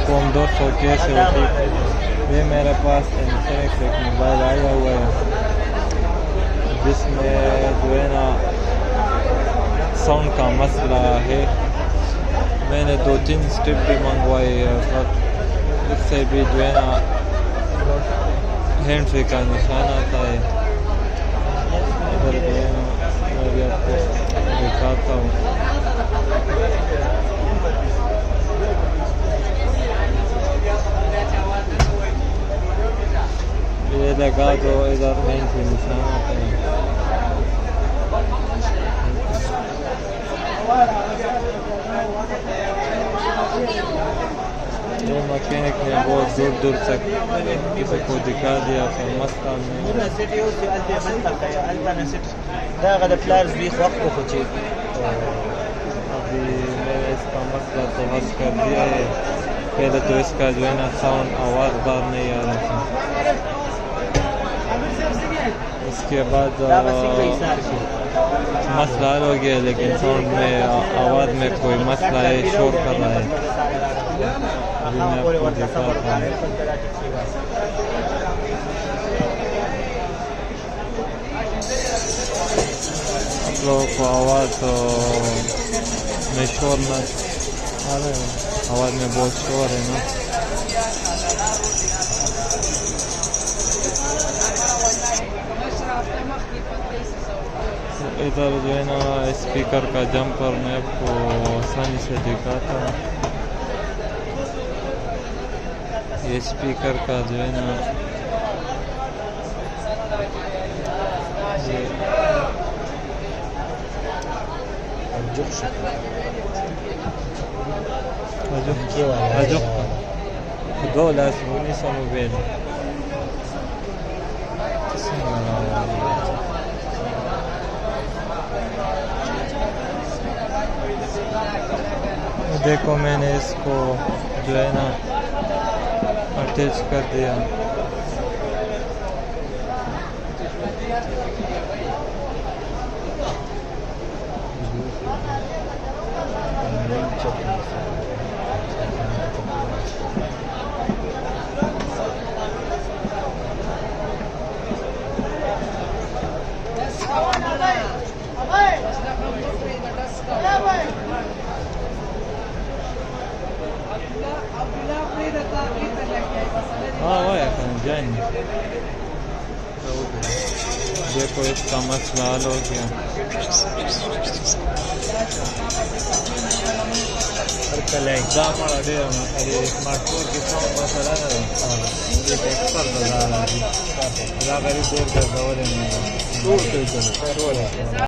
वालेकुम दोस्तों, कैसे हो? ठीक है। ये मेरे पास इन्फिनिक्स एक मोबाइल आया हुआ है जिसमें जो है ना साउंड का मसला है। मैंने 2-3 स्ट्रिप भी मंगवाई है पर इससे भी जो है ना हैंड फ्री का निशान आता है। इधर जो है ना मैं भी आपको दिखाता हूँ। ये लगा तो इधर हैंड फ्री निशान आता है। ये मैकेनिक ने बहुत दूर दूर तक किसी को दिखा दिया था मसला में। अभी मैंने इसका मसला तो हल कर दिया है। पहले तो इसका जो है ना साउंड आवाज़ बाहर नहीं आ रहा था, उसके बाद मसला हल हो गया, लेकिन साउंड में आवाज़ में कोई मसला है, शोर कर रहा है। अभी मैं आपको दिखाता हूँ। आप लोगों को आवाज़ तो में शोर न आ रहा है, आवाज़ में बहुत शोर है ना। इधर जो है ना स्पीकर का जंपर मैं आपको आसानी से दिखाता हूँ। ये स्पीकर का जो है ना دول اسمه موبيل. देखो मैंने इसको जो है ना अटैच कर दिया। जाएंगे। देखो इसका मसला हल हो गया। स्मार्टफोन की साउंड मसला है ना।